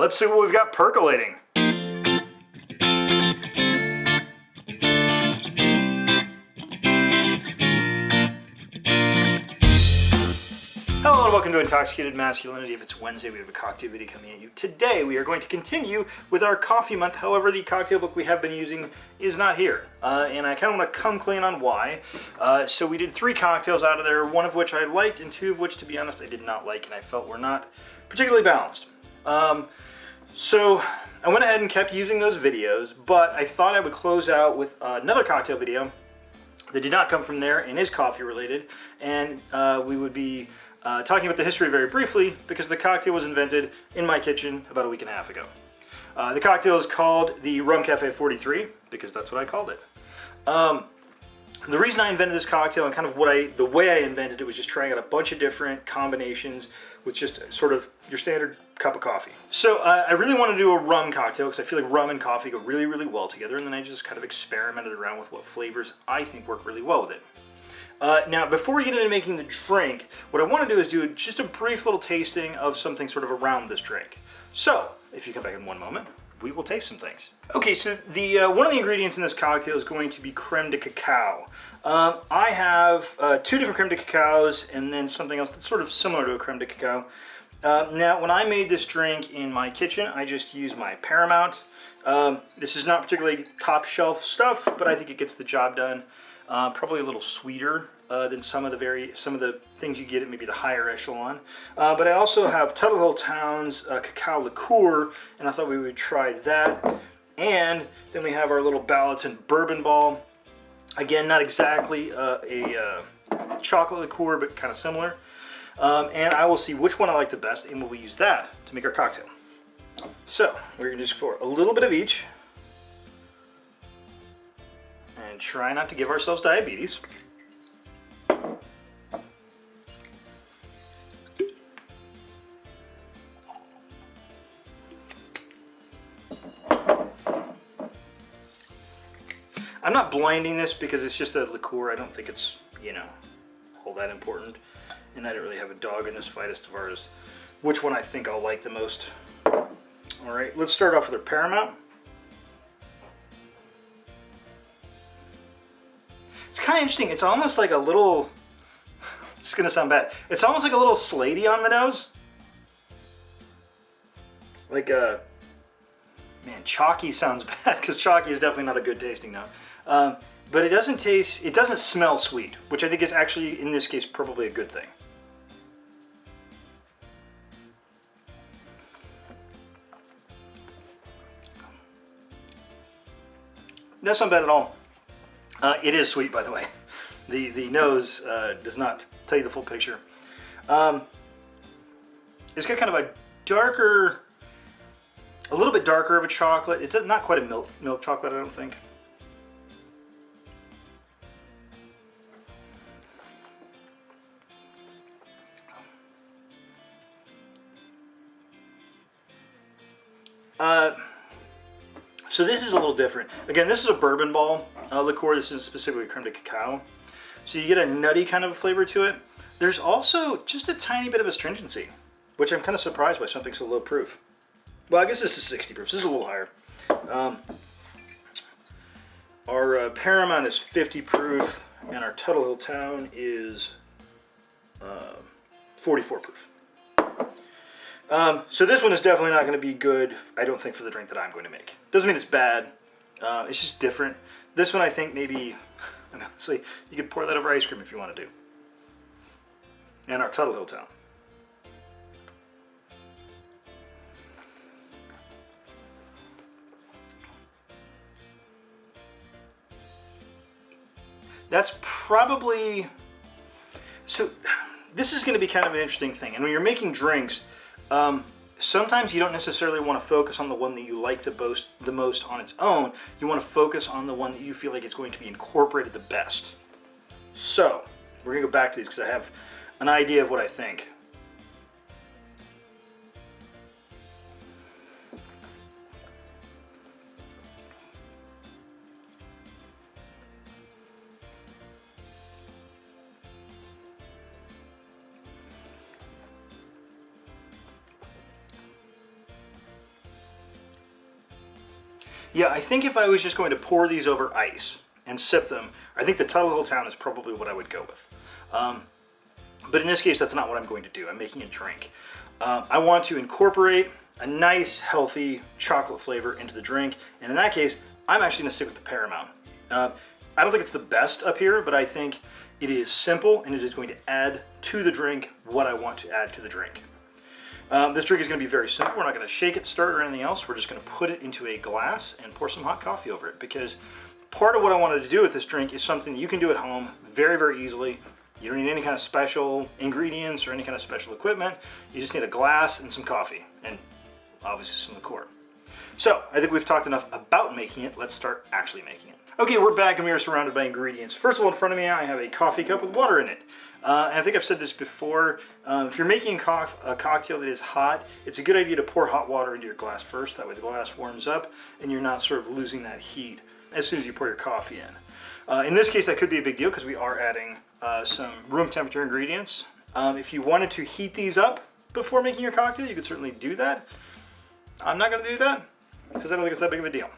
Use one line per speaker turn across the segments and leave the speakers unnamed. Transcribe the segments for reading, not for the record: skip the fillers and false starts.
let's see what we've got percolating. Hello and welcome to Intoxicated Masculinity. If it's Wednesday, we have a cocktail video coming at you. Today we are going to continue with our coffee month. However, the cocktail book we have been using is not here. And I kind of want to come clean on why. So we did 3 cocktails out of there, one of which I liked and 2 of which, to be honest, I did not like and I felt were not particularly balanced. So I went ahead and kept using those videos, but I thought I would close out with another cocktail video that did not come from there and is coffee related. And we would be talking about the history very briefly because the cocktail was invented in my kitchen about a week and a half ago. The cocktail is called the Rhum Cafe 43 because that's what I called it. The reason I invented this cocktail and kind of the way I invented it was just trying out a bunch of different combinations with just sort of your standard cup of coffee. So I really want to do a rum cocktail because I feel like rum and coffee go really, really well together, and then I just kind of experimented around with what flavors I think work really well with it. Now, before we get into making the drink, what I want to do is do just a brief little tasting of something sort of around this drink. So, if you come back in one moment, we will taste some things. Okay, so one of the ingredients in this cocktail is going to be creme de cacao. I have 2 different creme de cacaos and then something else that's sort of similar to a creme de cacao. Now, when I made this drink in my kitchen, I just used my Paramount. This is not particularly top shelf stuff, but I think it gets the job done. Probably a little sweeter than some of the things you get at maybe the higher echelon. But I also have Tuttle Hill Town's Cacao Liqueur, and I thought we would try that. And then we have our little Ballatin Bourbon Ball. Again, not exactly a chocolate liqueur, but kind of similar. And I will see which one I like the best, and we'll use that to make our cocktail. So we're going to just pour a little bit of each. And try not to give ourselves diabetes. I'm not blinding this because it's just a liqueur. I don't think it's, all that important. And I don't really have a dog in this fight as far as which one I think I'll like the most. All right, let's start off with our Paramount. It's kind of interesting. It's almost like a little, it's going to sound bad. It's almost like a little slaty on the nose. Like man, chalky sounds bad because chalky is definitely not a good tasting note. But it doesn't smell sweet, which I think is actually, in this case, probably a good thing. That's not bad at all. It is sweet, by the way. The nose does not tell you the full picture. It's got kind of a little bit darker of a chocolate. It's not quite a milk chocolate, I don't think. So this is a little different. Again, this is a bourbon ball liqueur. This is specifically creme de cacao. So you get a nutty kind of flavor to it. There's also just a tiny bit of astringency, which I'm kind of surprised by something so low proof. Well, I guess this is 60 proof. So this is a little higher. Our Paramount is 50 proof, and our Tuttle Hill Town is 44 proof. So this one is definitely not going to be good, I don't think, for the drink that I'm going to make. Doesn't mean it's bad. It's just different. This one I think maybe, honestly, you could pour that over ice cream if you want to do. And our Tuttle Hill Town. That's probably, so this is going to be kind of an interesting thing. And when you're making drinks, sometimes you don't necessarily want to focus on the one that you like the most on its own. You want to focus on the one that you feel like it's going to be incorporated the best. So we're going to go back to these because I have an idea of what I think. Yeah, I think if I was just going to pour these over ice and sip them, I think the Tuttle Town is probably what I would go with. But in this case, that's not what I'm going to do. I'm making a drink. I want to incorporate a nice, healthy chocolate flavor into the drink, and in that case, I'm actually going to stick with the Paramount. I don't think it's the best up here, but I think it is simple, and it is going to add to the drink what I want to add to the drink. This drink is going to be very simple. We're not going to shake it, stir it, or anything else. We're just going to put it into a glass and pour some hot coffee over it, because part of what I wanted to do with this drink is something that you can do at home very, very easily. You don't need any kind of special ingredients or any kind of special equipment. You just need a glass and some coffee, and obviously some liqueur. So, I think we've talked enough about making it. Let's start actually making it. Okay, we're back and we are surrounded by ingredients. First of all, in front of me, I have a coffee cup with water in it. And I think I've said this before, if you're making a cocktail that is hot, it's a good idea to pour hot water into your glass first. That way the glass warms up and you're not sort of losing that heat as soon as you pour your coffee in this case, that could be a big deal because we are adding some room temperature ingredients. If you wanted to heat these up before making your cocktail, you could certainly do that. I'm not going to do that because I don't think it's that big of a deal.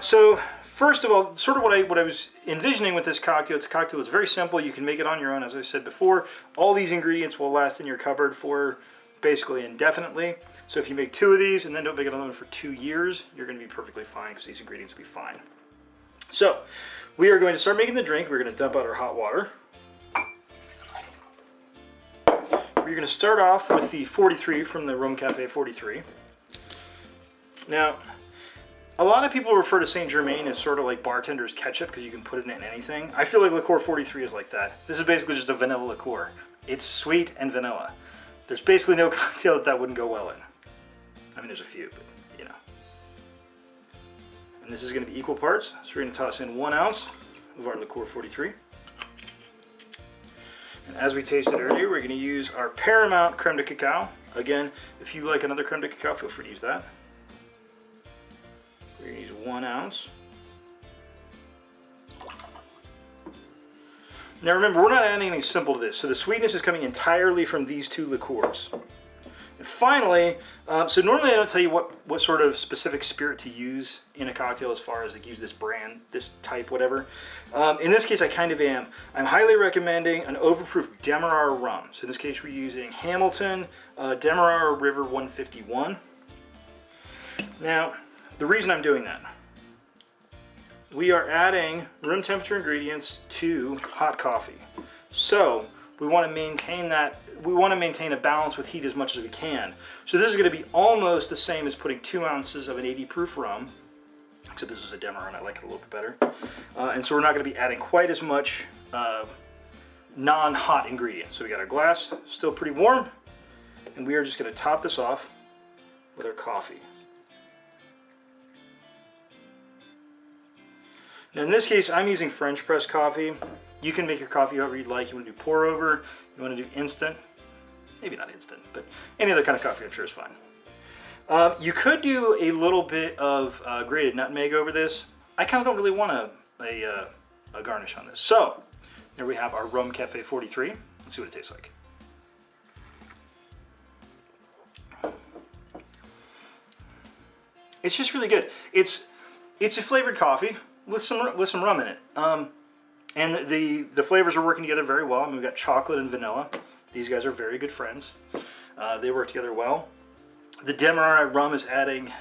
So first of all, sort of what I was envisioning with this cocktail, it's a cocktail that's very simple. You can make it on your own, as I said before. All these ingredients will last in your cupboard for basically indefinitely. So if you make 2 of these and then don't make another one for 2 years, you're going to be perfectly fine because these ingredients will be fine. So we are going to start making the drink. We're going to dump out our hot water. We're going to start off with the 43 from the Rhum Cafe 43. Now, a lot of people refer to Saint Germain as sort of like bartender's ketchup because you can put it in anything. I feel like Liqueur 43 is like that. This is basically just a vanilla liqueur. It's sweet and vanilla. There's basically no cocktail that wouldn't go well in. I mean, there's a few, but you know. And this is going to be equal parts. So we're going to toss in 1 ounce of our Liqueur 43. And as we tasted earlier, we're going to use our Paramount Creme de Cacao. Again, if you like another Creme de Cacao, feel free to use that. We're going to use 1 ounce. Now remember, we're not adding anything simple to this, so the sweetness is coming entirely from these 2 liqueurs. And finally, so normally I don't tell you what sort of specific spirit to use in a cocktail as far as like use this brand, this type, whatever. In this case, I kind of am. I'm highly recommending an Overproof Demerara rum. So in this case, we're using Hamilton Demerara River 151. Now, the reason I'm doing that, we are adding room temperature ingredients to hot coffee. So we want to maintain that, we want to maintain a balance with heat as much as we can. So this is going to be almost the same as putting 2 ounces of an 80 proof rum, except this is a Demerara and I like it a little bit better. And so we're not going to be adding quite as much non-hot ingredients. So we got our glass, still pretty warm, and we are just going to top this off with our coffee. Now in this case, I'm using French press coffee. You can make your coffee however you'd like. You want to do pour over, you want to do instant, maybe not instant, but any other kind of coffee I'm sure is fine. You could do a little bit of grated nutmeg over this. I kind of don't really want a garnish on this. So here we have our Rhum Cafe 43. Let's see what it tastes like. It's just really good. It's a flavored coffee with some rum in it. And the flavors are working together very well. I mean, we've got chocolate and vanilla. These guys are very good friends. They work together well. The Demerara rum is adding...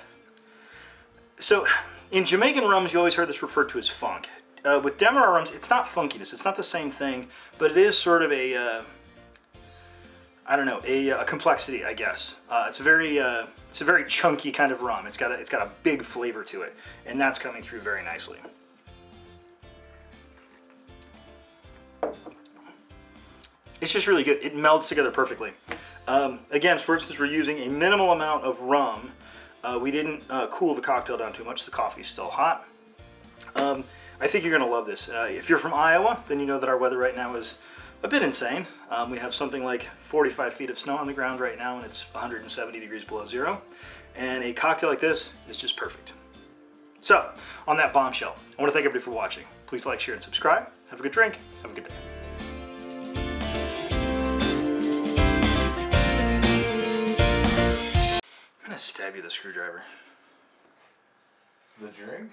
So, in Jamaican rums, you always heard this referred to as funk. With Demerara rums, it's not funkiness. It's not the same thing, but it is sort of a... I don't know, a complexity, I guess. It's a very chunky kind of rum. It's got a big flavor to it, and that's coming through very nicely. It's just really good. It melds together perfectly. Again, for instance, we're using a minimal amount of rum. We didn't cool the cocktail down too much. The coffee's still hot. I think you're going to love this. If you're from Iowa, then you know that our weather right now is a bit insane. We have something like 45 feet of snow on the ground right now, and it's 170 degrees below zero. And a cocktail like this is just perfect. So, on that bombshell, I want to thank everybody for watching. Please like, share, and subscribe. Have a good drink. Have a good day. I'm going to stab you with a screwdriver.
The drink?